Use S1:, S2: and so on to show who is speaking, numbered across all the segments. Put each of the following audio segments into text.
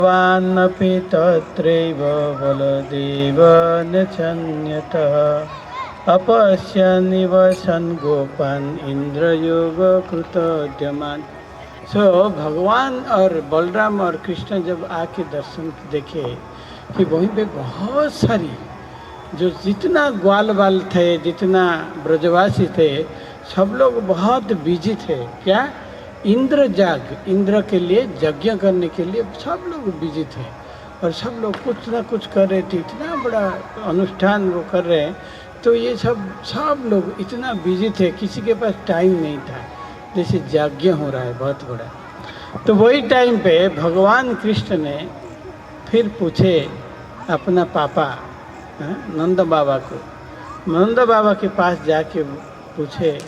S1: वान्नपि तत्रैव बलदेव नचन्यतः अपश्यन्निव सन् गोपान् इंद्रयोगकृतोद्यमान। सो भगवान और बलराम और कृष्ण जब आके दर्शन देखे कि वहीं पे बहुत सारी जो जितना ग्वाल बाल थे, जितना ब्रजवासी थे, सब लोग बहुत बिजी थे। क्या? इंद्र के लिए यज्ञ करने के लिए सब लोग बिजी थे और सब लोग कुछ ना कुछ कर रहे थे। इतना बड़ा अनुष्ठान वो कर रहे हैं, तो ये सब लोग इतना बिजी थे, किसी के पास टाइम नहीं था। जैसे यज्ञ हो रहा है बहुत बड़ा, तो वही टाइम पे भगवान कृष्ण ने फिर पूछे अपना पापा नंद बाबा को, नंद बाबा के पास जाके पूछे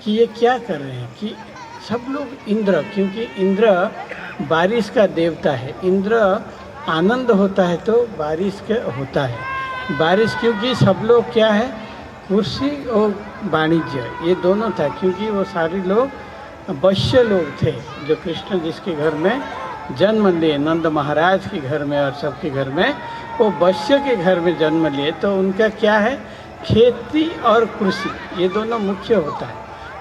S1: कि ये क्या कर रहे हैं। कि सब लोग इंद्र, क्योंकि इंद्र बारिश का देवता है, इंद्र आनंद होता है तो बारिश का होता है बारिश। क्योंकि सब लोग क्या है, कृषि और वाणिज्य ये दोनों था। क्योंकि वो सारे लोग वैश्य लोग थे, जो कृष्ण जिसके घर में जन्म लिए, नंद महाराज के घर में और सबके घर में, वो वैश्य के घर में जन्म लिए। तो उनका क्या है, खेती और कृषि ये दोनों मुख्य होता है।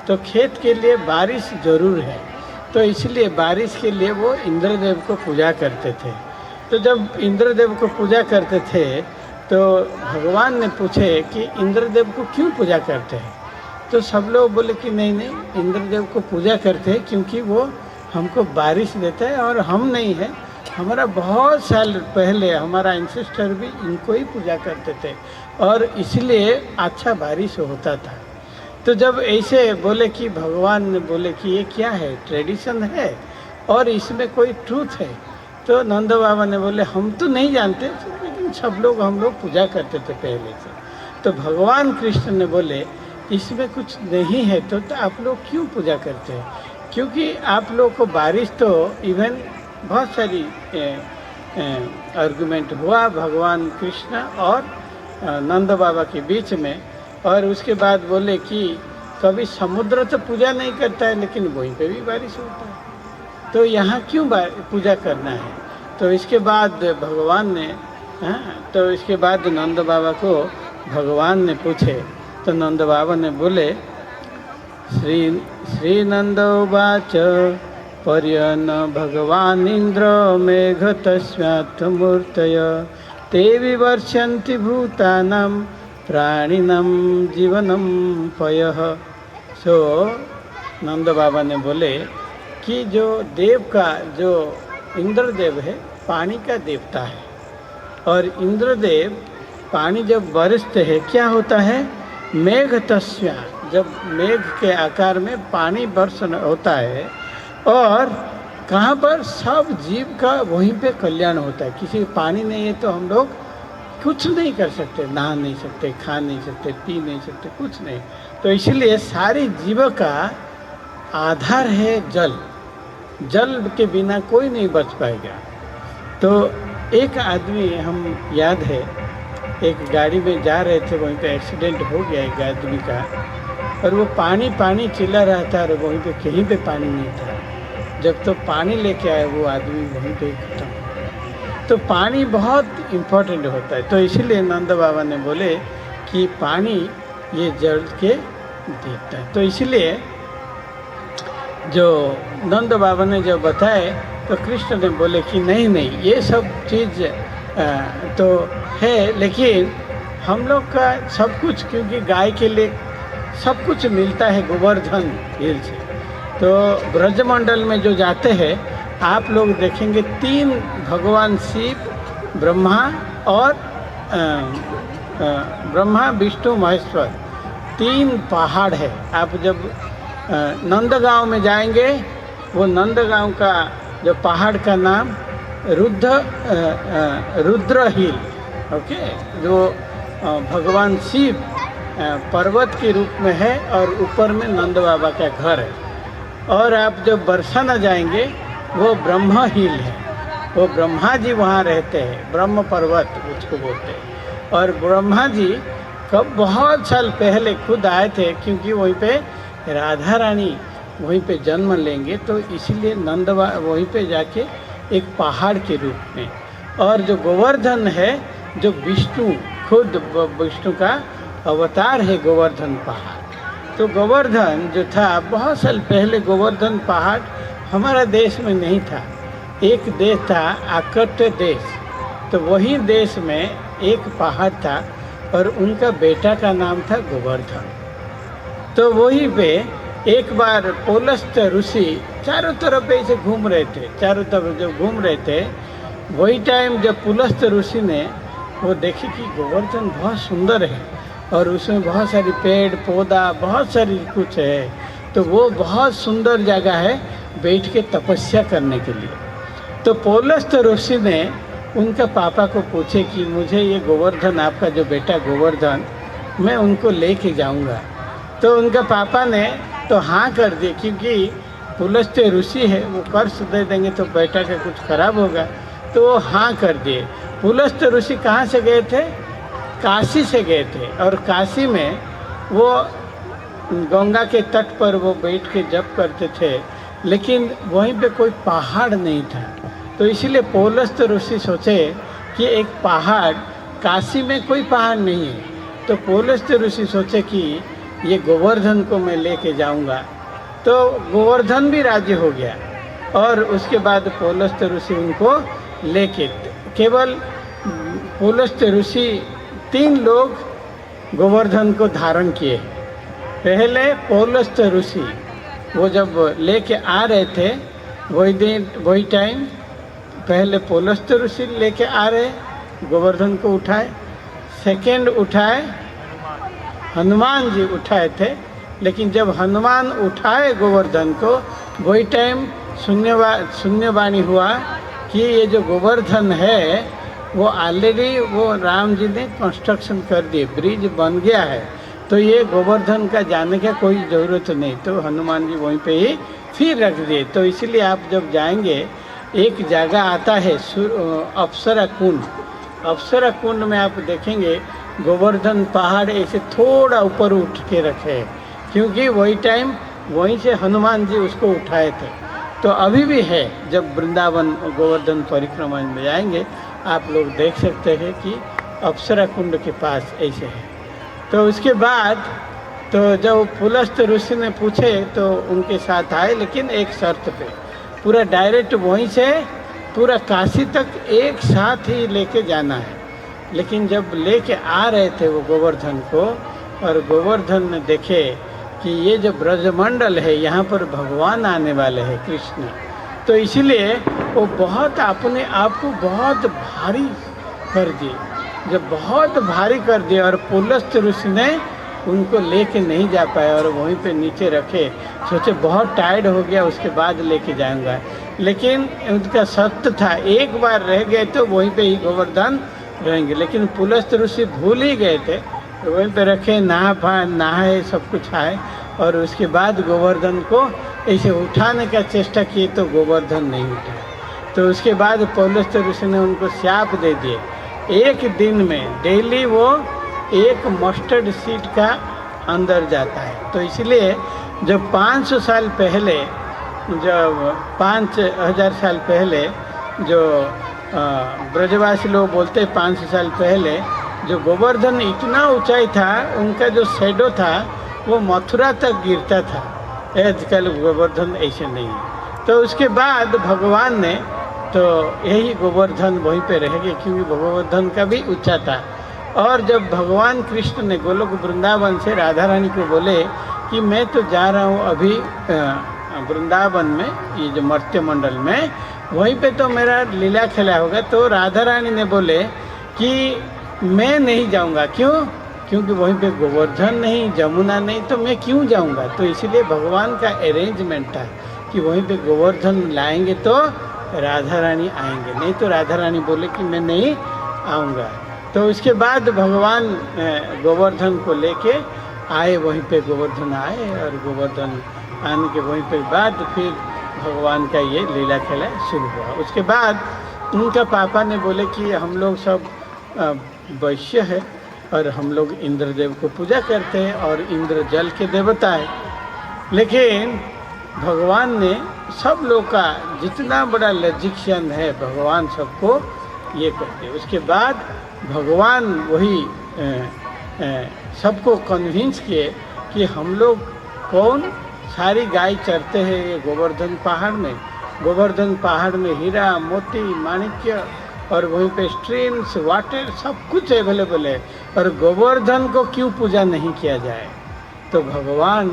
S1: तो खेत के लिए बारिश जरूर है, तो इसलिए बारिश के लिए वो इंद्रदेव को पूजा करते थे। तो जब इंद्रदेव को पूजा करते थे तो भगवान ने पूछे कि इंद्रदेव को क्यों पूजा करते हैं। तो सब लोग बोले कि नहीं नहीं, इंद्रदेव को पूजा करते हैं क्योंकि वो हमको बारिश देता है और हम नहीं है, हमारा बहुत साल पहले हमारा एंसेस्टर भी इनको ही पूजा करते थे और इसलिए अच्छा बारिश होता था। तो जब ऐसे बोले कि भगवान ने बोले कि ये क्या है, ट्रेडिशन है और इसमें कोई ट्रूथ है। तो नंद बाबा ने बोले हम तो नहीं जानते, लेकिन सब लोग हम लोग पूजा करते थे पहले से। तो भगवान कृष्ण ने बोले इसमें कुछ नहीं है तो आप लोग क्यों पूजा करते हैं। क्योंकि आप लोग को बारिश तो इवन बहुत सारी आर्गुमेंट हुआ भगवान कृष्ण और नंद बाबा के बीच में। और उसके बाद बोले कि कभी समुद्र तो पूजा नहीं करता है, लेकिन वहीं पे भी बारिश होता है, तो यहाँ क्यों पूजा करना है। तो इसके बाद भगवान ने तो इसके बाद नंद बाबा को भगवान ने पूछे, तो नंद बाबा ने बोले श्री नंद उवाच पर्यन भगवान इंद्र मेघ तस्मात् मूर्तय ते विवर्षन्ति भूतानां प्राणिनम जीवनम पयः। सो नंद बाबा ने बोले कि जो देव का, जो इंद्रदेव है पानी का देवता है, और इंद्रदेव पानी जब बरसते हैं क्या होता है, मेघ तस्या, जब मेघ के आकार में पानी बरस होता है और कहाँ पर सब जीव का वहीं पे कल्याण होता है। किसी पानी नहीं है तो हम लोग कुछ नहीं कर सकते, नहा नहीं सकते, खा नहीं सकते, पी नहीं सकते, कुछ नहीं। तो इसलिए सारी जीव का आधार है जल, जल के बिना कोई नहीं बच पाएगा। तो एक आदमी, हम याद है, एक गाड़ी में जा रहे थे, वहीं पे एक्सीडेंट हो गया एक आदमी का, और वो पानी पानी चिल्ला रहा था और वहीं पे कहीं पे पानी नहीं था। जब तो पानी लेके आए वो आदमी वहीं पे खत्म। तो पानी बहुत इम्पोर्टेंट होता है। तो इसीलिए नंद बाबा ने बोले कि पानी ये जल के देता है। तो इसलिए जो नंद बाबा ने जब बताए तो कृष्ण ने बोले कि नहीं नहीं, ये सब चीज़ तो है, लेकिन हम लोग का सब कुछ, क्योंकि गाय के लिए सब कुछ मिलता है गोवर्धन हिल से। तो ब्रजमंडल में जो जाते हैं आप लोग देखेंगे 3 भगवान शिव, ब्रह्मा और ब्रह्मा विष्णु महेश्वर 3 पहाड़ है। आप जब नंदगांव में जाएंगे, वो नंदगांव का जो पहाड़ का नाम रुद्र हिल, ओके, जो भगवान शिव पर्वत के रूप में है और ऊपर में नंद बाबा का घर है। और आप जब बरसाना जाएंगे वो ब्रह्मा हिल है, वो ब्रह्मा जी वहाँ रहते हैं, ब्रह्म पर्वत उसको बोलते हैं। और ब्रह्मा जी कब बहुत साल पहले खुद आए थे, क्योंकि वहीं पे राधा रानी वहीं पे जन्म लेंगे, तो इसीलिए वहीं पे जाके एक पहाड़ के रूप में, और जो गोवर्धन है जो विष्णु खुद विष्णु का अवतार है गोवर्धन पहाड़। तो गोवर्धन जो था बहुत साल पहले, गोवर्धन पहाड़ हमारा देश में नहीं था। एक देश था आकट देश, तो वही देश में एक पहाड़ था और उनका बेटा का नाम था गोवर्धन। तो वहीं पे एक बार पुलस्त ऋषि चारों तरफ ऐसे घूम रहे थे, चारों तरफ जब घूम रहे थे वही टाइम जब पुलस्त ऋषि ने वो देखे कि गोवर्धन बहुत सुंदर है और उसमें बहुत सारी पेड़ पौधा बहुत सारी कुछ है, तो वो बहुत सुंदर जगह है बैठ के तपस्या करने के लिए। तो पुलस्त ऋषि ने उनका पापा को पूछे कि मुझे ये गोवर्धन, आपका जो बेटा गोवर्धन, मैं उनको लेके जाऊंगा। तो उनका पापा ने तो हाँ कर दिए, क्योंकि पुलस्त ऋषि है, वो कर्ज दे देंगे तो बेटा का कुछ खराब होगा, तो वो हाँ कर दिए। पुलस्त ऋषि कहाँ से गए थे? काशी से गए थे, और काशी में वो गंगा के तट पर वो बैठ के जप करते थे, लेकिन वहीं पे कोई पहाड़ नहीं था। तो इसीलिए पुलस्त ऋषि सोचे कि एक पहाड़, काशी में कोई पहाड़ नहीं है, तो पुलस्त ऋषि सोचे कि ये गोवर्धन को मैं लेके जाऊंगा। तो गोवर्धन भी राजी हो गया, और उसके बाद पुलस्त ऋषि उनको लेके, केवल पुलस्त ऋषि 3 लोग गोवर्धन को धारण किए। पहले पुलस्त ऋषि वो जब लेके आ रहे थे वही टाइम पहले पुलस्त ऋषि लेके आ रहे गोवर्धन को उठाए। सेकंड उठाए हनुमान जी उठाए थे, लेकिन जब हनुमान उठाए गोवर्धन को वही टाइम शून्यवाणी हुआ कि ये जो गोवर्धन है वो ऑलरेडी वो राम जी ने कंस्ट्रक्शन कर दिए, ब्रिज बन गया है, तो ये गोवर्धन का जाने का कोई ज़रूरत नहीं। तो हनुमान जी वहीं पे ही फिर रख दिए। तो इसलिए आप जब जाएंगे एक जगह आता है अप्सरा कुंड, अप्सरा कुंड में आप देखेंगे गोवर्धन पहाड़ ऐसे थोड़ा ऊपर उठ के रखे हैं, क्योंकि वही टाइम वहीं से हनुमान जी उसको उठाए थे। तो अभी भी है, जब वृंदावन गोवर्धन परिक्रमा में जाएंगे आप लोग देख सकते हैं कि अप्सरा कुंड के पास ऐसे है। तो उसके बाद तो जब पुलस्त ऋषि ने पूछे तो उनके साथ आए, लेकिन एक शर्त पे, पूरा डायरेक्ट वहीं से पूरा काशी तक एक साथ ही लेके जाना है। लेकिन जब लेके आ रहे थे वो गोवर्धन को, और गोवर्धन ने देखे कि ये जो ब्रजमंडल है यहाँ पर भगवान आने वाले हैं कृष्ण, तो इसलिए वो बहुत अपने आप को बहुत भारी कर दिए। जब बहुत भारी कर दिया और पुलस्त ऋषि ने उनको लेके नहीं जा पाए और वहीं पे नीचे रखे, सोचे बहुत टायर्ड हो गया उसके बाद लेके जाऊंगा, लेकिन उनका सत्य था एक बार रह गए तो वहीं पे ही गोवर्धन रहेंगे। लेकिन पुलस्त ऋषि भूल ही गए थे, तो वहीं पे रखे, नहाए सब कुछ आए, और उसके बाद गोवर्धन को ऐसे उठाने का चेष्टा किए तो गोवर्धन नहीं उठा। तो उसके बाद पुलस्त ऋषि ने उनको शाप दे दिए, एक दिन में डेली वो एक मस्टर्ड सीड का अंदर जाता है। तो इसलिए जब 500 साल पहले, जब 5000 साल पहले जो ब्रजवासी लोग बोलते 500 साल पहले जो गोवर्धन इतना ऊंचाई था, उनका जो शैडो था वो मथुरा तक गिरता था। आजकल गोवर्धन ऐसे नहीं है। तो उसके बाद भगवान ने तो यही गोवर्धन वहीं पे रह गए, क्योंकि गोवर्धन का भी ऊंचा था। और जब भगवान कृष्ण ने गोलोक वृंदावन से राधा रानी को बोले कि मैं तो जा रहा हूँ अभी वृंदावन में, ये जो मर्त्य मंडल में, वहीं पे तो मेरा लीला खेला होगा, तो राधा रानी ने बोले कि मैं नहीं जाऊँगा। क्यों? क्योंकि वहीं पे गोवर्धन नहीं, जमुना नहीं, तो मैं क्यों जाऊँगा। तो इसलिए भगवान का अरेंजमेंट था कि वहीं पे गोवर्धन लाएंगे तो राधा रानी आएंगे, नहीं तो राधा रानी बोले कि मैं नहीं आऊँगा। तो उसके बाद भगवान गोवर्धन को लेके आए, वहीं पे गोवर्धन आए, और गोवर्धन आने के वहीं पे बाद फिर भगवान का ये लीला खेला शुरू हुआ। उसके बाद उनका पापा ने बोले कि हम लोग सब वैश्य है और हम लोग इंद्रदेव को पूजा करते हैं और इंद्र जल के देवता है, लेकिन भगवान ने सब लोग का जितना बड़ा लजिक्शन है भगवान सबको ये करते। उसके बाद भगवान वही सबको कन्विंस किए कि हम लोग कौन सारी गाय चरते हैं ये गोवर्धन पहाड़ में। गोवर्धन पहाड़ में हीरा मोती माणिक्य और वहीं पे स्ट्रीम्स वाटर सब कुछ अवेलेबल है, और गोवर्धन को क्यों पूजा नहीं किया जाए। तो भगवान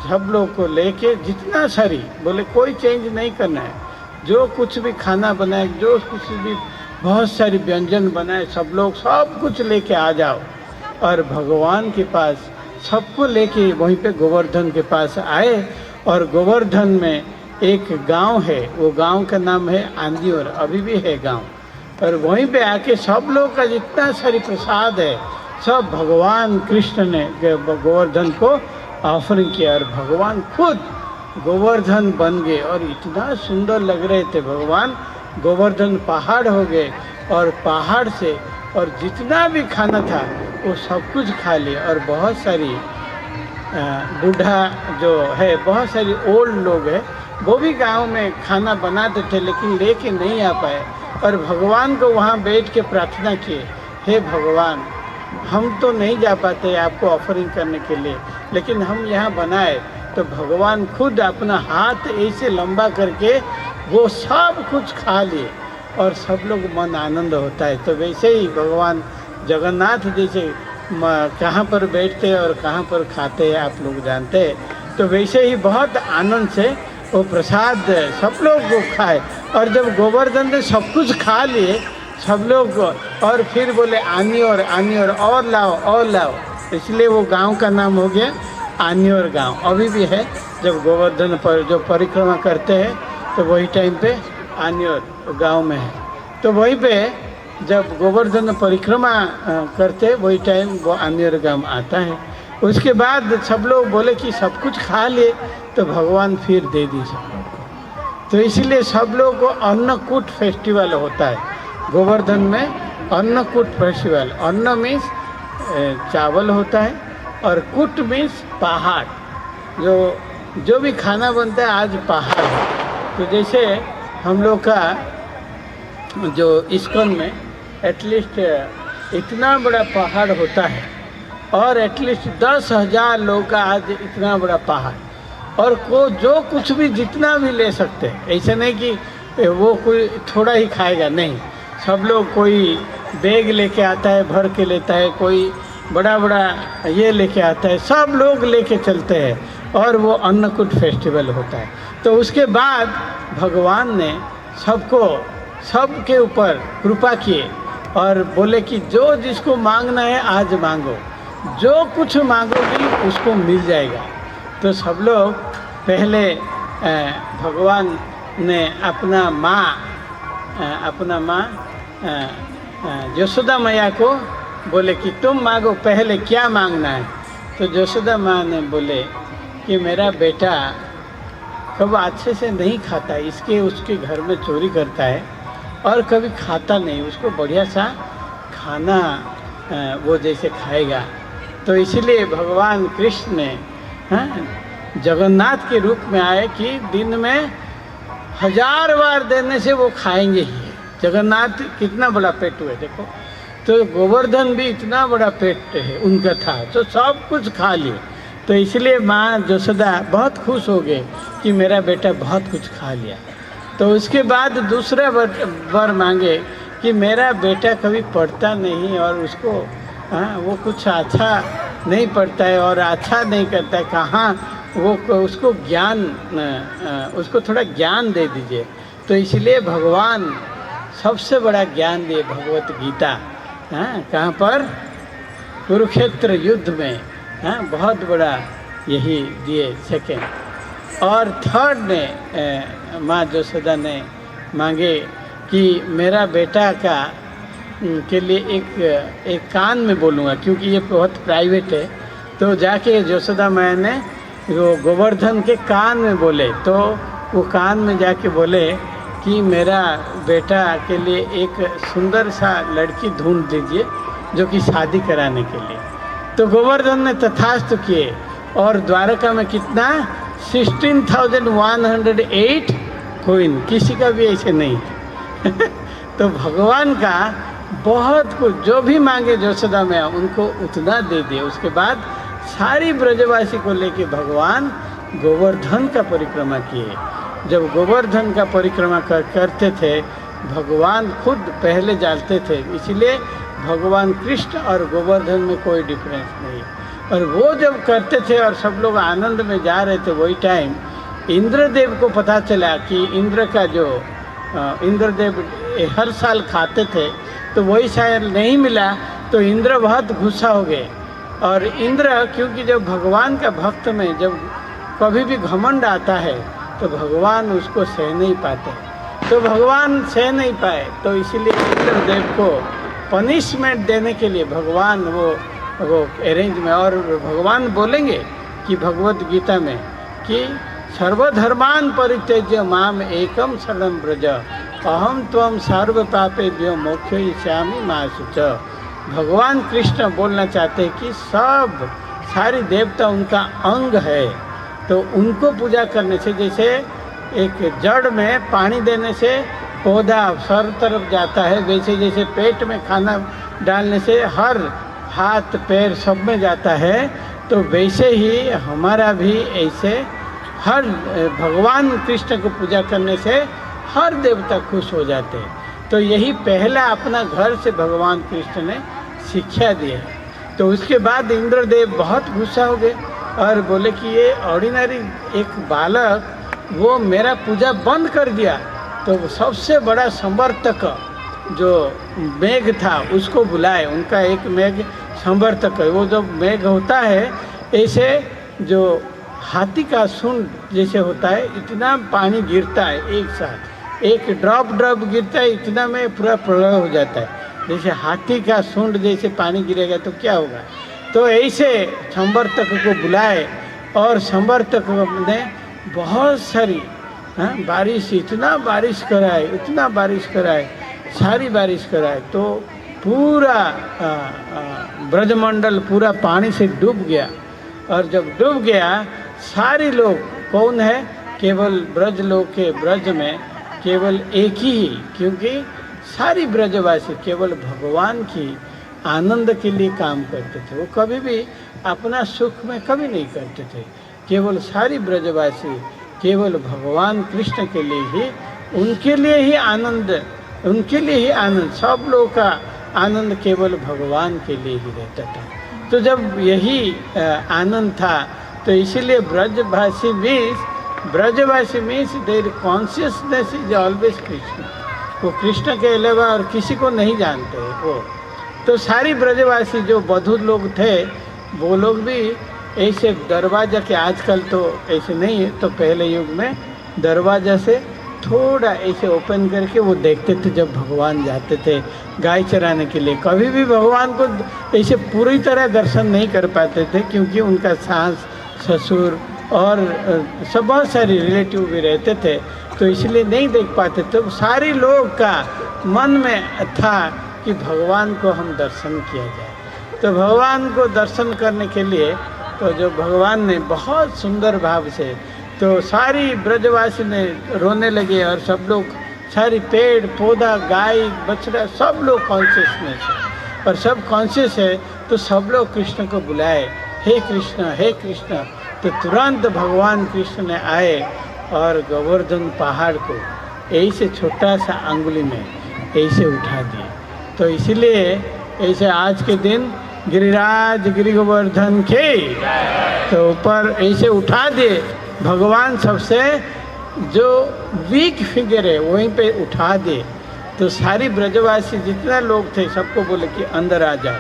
S1: सब लोग को लेके जितना सारी बोले कोई चेंज नहीं करना है, जो कुछ भी खाना बनाए, जो कुछ भी बहुत सारी व्यंजन बनाए, सब लोग सब कुछ लेके आ जाओ। और भगवान के पास सबको लेके वहीं पे गोवर्धन के पास आए, और गोवर्धन में एक गांव है, वो गांव का नाम है आंदियोर, अभी भी है गांव। और वहीं पे आके सब लोग का जितना सारी प्रसाद है सब भगवान कृष्ण ने गोवर्धन को ऑफरिंग किया, और भगवान खुद गोवर्धन बन गए। और इतना सुंदर लग रहे थे भगवान, गोवर्धन पहाड़ हो गए, और पहाड़ से और जितना भी खाना था वो सब कुछ खा लिया। और बहुत सारी बूढ़ा जो है, बहुत सारी ओल्ड लोग हैं, वो भी गांव में खाना बनाते थे लेकिन लेके नहीं आ पाए, और भगवान को वहाँ बैठ के प्रार्थना किए, हे भगवान हम तो नहीं जा पाते आपको ऑफरिंग करने के लिए, लेकिन हम यहाँ बनाए। तो भगवान खुद अपना हाथ ऐसे लंबा करके वो सब कुछ खा लिए, और सब लोग मन आनंद होता है। तो वैसे ही भगवान जगन्नाथ जैसे कहाँ पर बैठते हैं और कहाँ पर खाते हैं आप लोग जानते हैं। तो वैसे ही बहुत आनंद से वो प्रसाद सब लोग को खाए। और जब गोवर्धन ने सब कुछ खा लिए सब लोग, और फिर बोले आनियोर आनियोर, और लाओ और लाओ, इसलिए वो गांव का नाम हो गया आनियोर गांव। अभी भी है, जब गोवर्धन पर जो परिक्रमा करते हैं तो वही टाइम पे आनियोर गांव में है। तो वहीं पे जब गोवर्धन परिक्रमा करते वही टाइम वो आनियोर गांव आता है। उसके बाद सब लोग बोले कि सब कुछ खा लिए, तो भगवान फिर दे दी सब लोग को। तो इसलिए सब लोग को अन्नकूट फेस्टिवल होता है गोवर्धन में, अन्नकूट फेस्टिवल। अन्न मीन्स चावल होता है, और कूट मीन्स पहाड़, जो भी खाना बनता है आज पहाड़ है। तो जैसे हम लोग का जो इस्कॉन में एटलीस्ट इतना बड़ा पहाड़ होता है, और एटलीस्ट 10,000 लोग का आज इतना बड़ा पहाड़, और को जो कुछ भी जितना भी ले सकते हैं। ऐसा नहीं कि वो कोई थोड़ा ही खाएगा, नहीं, सब लोग कोई बैग लेके आता है भर के लेता है, कोई बड़ा बड़ा ये लेके आता है, सब लोग लेके चलते हैं, और वो अन्नकूट फेस्टिवल होता है। तो उसके बाद भगवान ने सबके ऊपर कृपा किए और बोले कि जो जिसको मांगना है आज मांगो, जो कुछ मांगोगी उसको मिल जाएगा। तो सब लोग पहले भगवान ने अपना माँ यशोदा मैया को बोले कि तुम मांगो, पहले क्या मांगना है। तो यशोदा माँ ने बोले कि मेरा बेटा कब अच्छे से नहीं खाता, इसके उसके घर में चोरी करता है और कभी खाता नहीं, उसको बढ़िया सा खाना वो जैसे खाएगा। तो इसलिए भगवान कृष्ण ने जगन्नाथ के रूप में आए कि दिन में 1000 बार देने से वो खाएंगे ही। जगन्नाथ कितना बड़ा पेट हुए देखो, तो गोवर्धन भी इतना बड़ा पेट है उनका था, तो सब कुछ खा लिए। तो इसलिए माँ यशोदा बहुत खुश हो गए कि मेरा बेटा बहुत कुछ खा लिया। तो उसके बाद दूसरा वर मांगे कि मेरा बेटा कभी पढ़ता नहीं और उसको वो कुछ अच्छा नहीं पढ़ता है और अच्छा नहीं करता है, कहाँ वो उसको ज्ञान उसको थोड़ा ज्ञान दे दीजिए। तो इसलिए भगवान सबसे बड़ा ज्ञान दिए भगवत गीता, कहाँ पर, कुरुक्षेत्र युद्ध में, बहुत बड़ा यही दिए सेकेंड। और थर्ड ने माँ यशोदा ने मांगे कि मेरा बेटा का के लिए एक कान में बोलूँगा, क्योंकि ये बहुत प्राइवेट है। तो जाके यशोदा माँ ने वो गोवर्धन के कान में बोले, तो वो कान में जाके बोले कि मेरा बेटा के लिए एक सुंदर सा लड़की ढूंढ दीजिए जो कि शादी कराने के लिए। तो गोवर्धन ने तथास्तु किए और द्वारका में कितना 16,108 कोइन, किसी का भी ऐसे नहीं। तो भगवान का बहुत कुछ, जो भी मांगे यशोदा मैया उनको उतना दे दिए। उसके बाद सारी ब्रजवासी को लेके भगवान गोवर्धन का परिक्रमा किए। जब गोवर्धन का परिक्रमा करते थे, भगवान खुद पहले जाते थे, इसलिए भगवान कृष्ण और गोवर्धन में कोई डिफरेंस नहीं। और वो जब करते थे और सब लोग आनंद में जा रहे थे, वही टाइम इंद्रदेव को पता चला कि इंद्र का जो इंद्रदेव हर साल खाते थे, तो वही शायद नहीं मिला, तो इंद्र बहुत गुस्सा हो गए। और इंद्र, क्योंकि जब भगवान का भक्त में जब कभी भी घमंड आता है तो भगवान उसको सह नहीं पाते, तो भगवान सह नहीं पाए, तो इसीलिए इंद्रदेव को पनिशमेंट देने के लिए भगवान वो अरेंज में, और भगवान बोलेंगे कि भगवत गीता में कि सर्वधर्मान परित्यज्य माम एकम शरणं व्रज अहम त्वं सर्व पापेभ्यो मोक्षयिष्यामि मा शुच। भगवान कृष्ण बोलना चाहते हैं कि सारी देवता उनका अंग है, तो उनको पूजा करने से, जैसे एक जड़ में पानी देने से पौधा सर तरफ जाता है, वैसे जैसे पेट में खाना डालने से हर हाथ पैर सब में जाता है, तो वैसे ही हमारा भी ऐसे हर भगवान कृष्ण को पूजा करने से हर देवता खुश हो जाते हैं। तो यही पहला अपना घर से भगवान कृष्ण ने शिक्षा दी है। तो उसके बाद इंद्रदेव बहुत गुस्सा हो गए और बोले कि ये ऑर्डिनरी एक बालक वो मेरा पूजा बंद कर दिया। तो सबसे बड़ा संवर्तक जो मेघ था उसको बुलाए, उनका एक मेघ संवर्तक है। वो जब मेघ होता है ऐसे जो हाथी का सूंड जैसे होता है, इतना पानी गिरता है एक साथ, एक ड्रॉप गिरता है, इतना में पूरा प्रलय हो जाता है। जैसे हाथी का सूंड जैसे पानी गिरेगा तो क्या होगा। तो ऐसे संवर्तक को बुलाए और संवर्तक ने बहुत सारी बारिश, इतना बारिश कराए, सारी बारिश कराए, तो पूरा ब्रजमंडल पूरा पानी से डूब गया। और जब डूब गया, सारे लोग कौन है, केवल ब्रज लोग के ब्रज में केवल एक ही, क्योंकि सारी ब्रजवासी केवल भगवान की आनंद के लिए काम करते थे। वो कभी भी अपना सुख में कभी नहीं करते थे। केवल सारी ब्रजवासी केवल भगवान कृष्ण के लिए ही, उनके लिए ही आनंद, सब लोगों का आनंद केवल भगवान के लिए ही रहता था। तो जब यही आनंद था, तो इसीलिए ब्रजवासी means there consciousness is always Krishna. वो कृष्ण के अलावा और किसी को नहीं जानते वो। तो सारी ब्रजवासी जो बधुर लोग थे, वो लोग भी ऐसे दरवाजा के, आजकल तो ऐसे नहीं है, तो पहले युग में दरवाजा से थोड़ा ऐसे ओपन करके वो देखते थे जब भगवान जाते थे गाय चराने के लिए। कभी भी भगवान को ऐसे पूरी तरह दर्शन नहीं कर पाते थे, क्योंकि उनका सास ससुर और सब बहुत सारे रिलेटिव भी रहते थे, तो इसलिए नहीं देख पाते। तो सारे लोग का मन में था कि भगवान को हम दर्शन किया जाए। तो भगवान को दर्शन करने के लिए तो जो भगवान ने बहुत सुंदर भाव से, तो सारी ब्रजवासी ने रोने लगे, और सब लोग, सारी पेड़ पौधा गाय बछड़ा सब लोग कॉन्शियसनेस है, और सब कॉन्शियस है। तो सब लोग कृष्ण को बुलाए, हे कृष्ण हे कृष्ण। तो तुरंत भगवान कृष्ण ने आए और गोवर्धन पहाड़ को ऐसे छोटा सा अंगुली में ऐसे उठा दिए। तो इसीलिए ऐसे आज के दिन गिरिराज गिरि गोवर्धन के तो ऊपर ऐसे उठा दिए भगवान। सबसे जो वीक फिगर है वहीं पे उठा दे। तो सारी ब्रजवासी जितना लोग थे सबको बोले कि अंदर आ जाओ,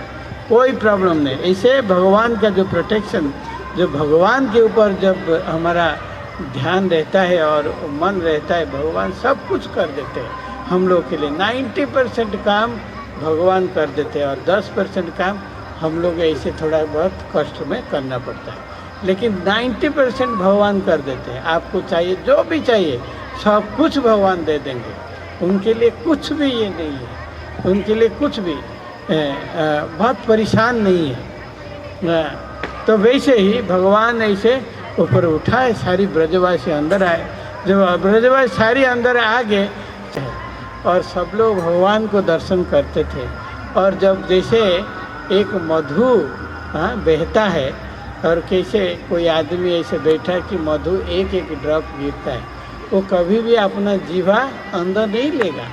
S1: कोई प्रॉब्लम नहीं। ऐसे भगवान का जो प्रोटेक्शन, जो भगवान के ऊपर जब हमारा ध्यान रहता है और मन रहता है, भगवान सब कुछ कर देते हैं हम लोग के लिए। 90% काम भगवान कर देते हैं और 10% काम हम लोग ऐसे थोड़ा बहुत कष्ट में करना पड़ता है, लेकिन 90% भगवान कर देते हैं। आपको चाहिए जो भी चाहिए सब कुछ भगवान दे देंगे। उनके लिए कुछ भी ये नहीं है, उनके लिए कुछ भी बहुत परेशान नहीं है। तो वैसे ही भगवान ऐसे ऊपर उठाए, सारी ब्रजवासी अंदर आए। जब ब्रजवासी सारी अंदर आ गए और सब लोग भगवान को दर्शन करते थे। और जब जैसे एक मधु बहता है और कैसे कोई आदमी ऐसे बैठा कि मधु एक एक ड्रॉप गिरता है, वो कभी भी अपना जीवा अंदर नहीं लेगा,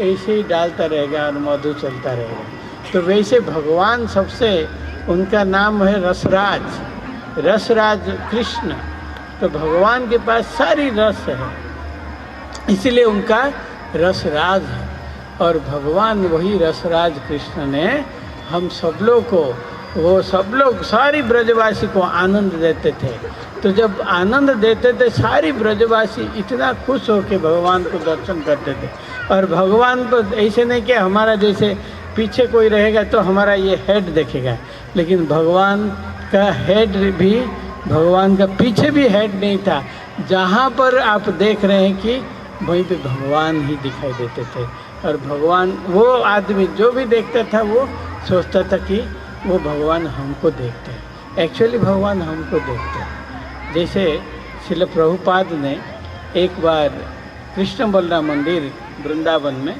S1: ऐसे ही डालता रहेगा और मधु चलता रहेगा। तो वैसे भगवान सबसे, उनका नाम है रसराज, रसराज कृष्ण। तो भगवान के पास सारी रस है, इसलिए उनका रसराज है। और भगवान वही रसराज कृष्ण ने हम सब लोग को, वो सब लोग सारी ब्रजवासी को आनंद देते थे। तो जब आनंद देते थे सारी ब्रजवासी इतना खुश होकर भगवान को दर्शन करते थे। और भगवान को ऐसे नहीं कि हमारा जैसे पीछे कोई रहेगा तो हमारा ये हेड देखेगा, लेकिन भगवान का हेड भी, भगवान का पीछे भी हेड नहीं था। जहाँ पर आप देख रहे हैं कि वहीं पे भगवान ही दिखाई देते थे। और भगवान, वो आदमी जो भी देखता था वो सोचता था कि वो भगवान हमको देखते हैं। एक्चुअली भगवान हमको देखते हैं। जैसे श्रील प्रभुपाद ने एक बार कृष्ण बलराम मंदिर वृंदावन में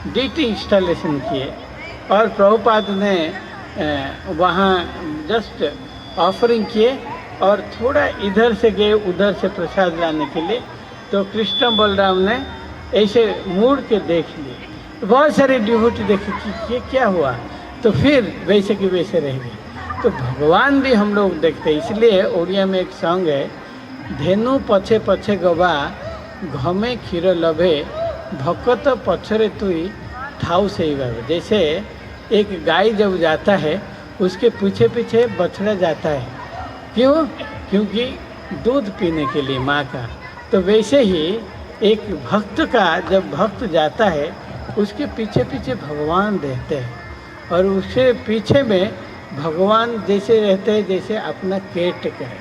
S1: डीटी इंस्टॉलेशन किए और प्रभुपाद ने वहाँ जस्ट ऑफरिंग किए और थोड़ा इधर से गए उधर से प्रसाद लाने के लिए। तो कृष्ण बलराम ने ऐसे मुड़ के देख लिए, बहुत सारे डिवोटी देखे कि ये क्या हुआ, तो फिर वैसे कि वैसे रह गए। तो भगवान भी हम लोग देखते हैं। इसलिए ओडिया में एक सॉन्ग है, धेनु पछे पछे गवा घमे क्षीर लभे भकत पछरे तुई थाऊ से ही बाबे। जैसे एक गाय जब जाता है उसके पीछे पीछे बछड़ा जाता है, क्यों? क्योंकि दूध पीने के लिए माँ का। तो वैसे ही एक भक्त का जब भक्त जाता है उसके पीछे पीछे भगवान रहते हैं और उसके पीछे में भगवान जैसे रहते हैं जैसे अपना केट का है।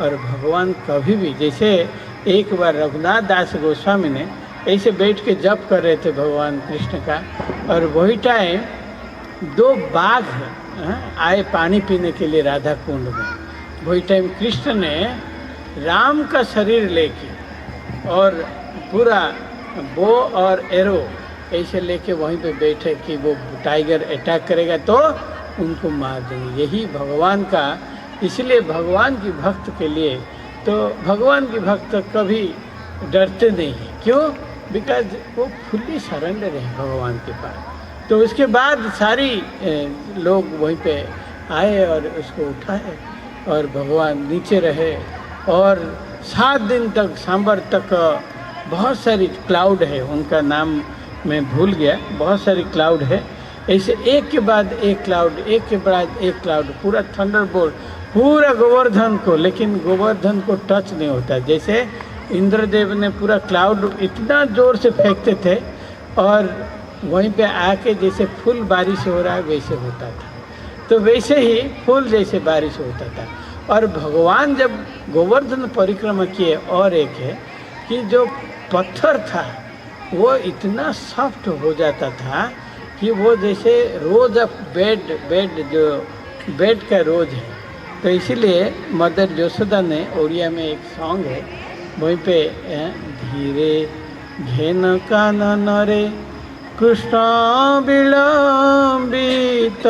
S1: और भगवान कभी भी, जैसे एक बार रघुनाथ दास गोस्वामी ने ऐसे बैठ के जप कर रहे थे भगवान कृष्ण का, और वही टाइम दो बाघ आए पानी पीने के लिए राधा कुंड में। वही टाइम कृष्ण ने राम का शरीर लेके और पूरा बो और एरो ऐसे लेके वहीं पे बैठे कि वो टाइगर अटैक करेगा तो उनको मार देंगे। यही भगवान का, इसलिए भगवान की भक्त के लिए, तो भगवान की भक्त कभी डरते नहीं हैं। क्यों? बिकॉज वो फुल्ली सरेंडर है भगवान के पास। तो उसके बाद सारी लोग वहीं पे आए और उसको उठाए और भगवान नीचे रहे। और 7 दिन तक, सांबर तक बहुत सारी क्लाउड है, उनका नाम मैं भूल गया, बहुत सारी क्लाउड है। ऐसे एक के बाद एक क्लाउड, एक के बाद एक क्लाउड, पूरा थंडरबोल्ट पूरा गोवर्धन को, लेकिन गोवर्धन को टच नहीं होता। जैसे इंद्रदेव ने पूरा क्लाउड इतना ज़ोर से फेंकते थे और वहीं पे आके जैसे फूल बारिश हो रहा है वैसे होता था। तो वैसे ही फूल जैसे बारिश होता था। और भगवान जब गोवर्धन परिक्रमा किए, और एक है कि जो पत्थर था वो इतना सॉफ्ट हो जाता था कि वो जैसे रोज ऑफ बेड जो बेड का रोज है। तो इसीलिए मदर यशोदा ने ओडिया में एक सॉन्ग है, वहीं पे धीरे घेन कानन रे कृष्ण विलंबित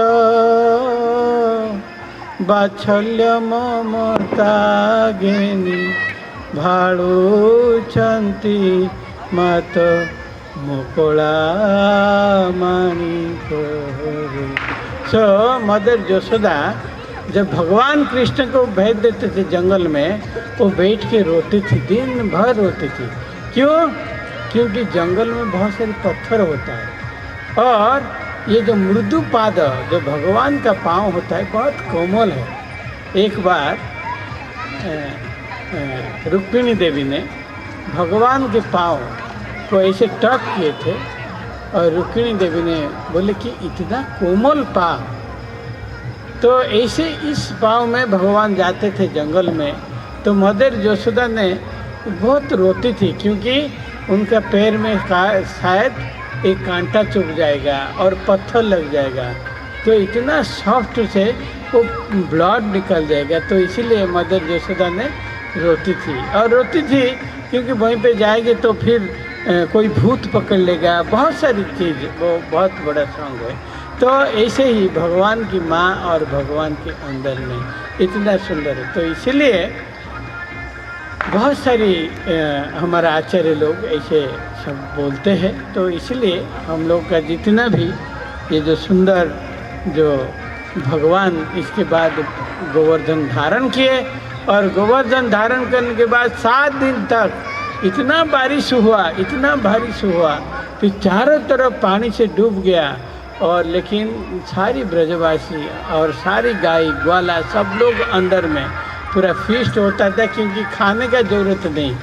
S1: बात्सल्य ममता घेनी भाड़ुचंती मत मुकुला माणिक। सो मदर यशोदा जब भगवान कृष्ण को भेज देते थे जंगल में, वो बैठ के रोती थी, दिन भर रोती थी। क्यों? क्योंकि जंगल में बहुत सारे पत्थर होता है और ये जो मृदु पाद जो भगवान का पाँव होता है बहुत कोमल है। एक बार रुक्मिणी देवी ने भगवान के पाँव को ऐसे टच किए थे और रुक्मिणी देवी ने बोले कि इतना कोमल पाँव। तो ऐसे इस पाँव में भगवान जाते थे जंगल में। तो मदर यशोदा ने बहुत रोती थी क्योंकि उनका पैर में शायद एक कांटा चुभ जाएगा और पत्थर लग जाएगा, तो इतना सॉफ्ट से वो ब्लड निकल जाएगा। तो इसीलिए मदर यशोदा ने रोती थी, और रोती थी क्योंकि वहीं पे जाएंगे तो फिर कोई भूत पकड़ लेगा, बहुत सारी चीज़, वो बहुत बड़ा सॉन्ग है। तो ऐसे ही भगवान की माँ और भगवान के अंदर में इतना सुंदर है। तो इसीलिए बहुत सारी हमारा आचार्य लोग ऐसे सब बोलते हैं। तो इसलिए हम लोग का जितना भी ये जो सुंदर जो भगवान इसके बाद गोवर्धन धारण किए, और गोवर्धन धारण करने के बाद 7 दिन तक इतना बारिश हुआ, इतना बारिश हुआ, फिर चारों तरफ पानी से डूब गया। और लेकिन सारी ब्रजवासी और सारी गाय ग्वाला सब लोग अंदर में पूरा फीस्ट होता था, क्योंकि खाने का ज़रूरत नहीं,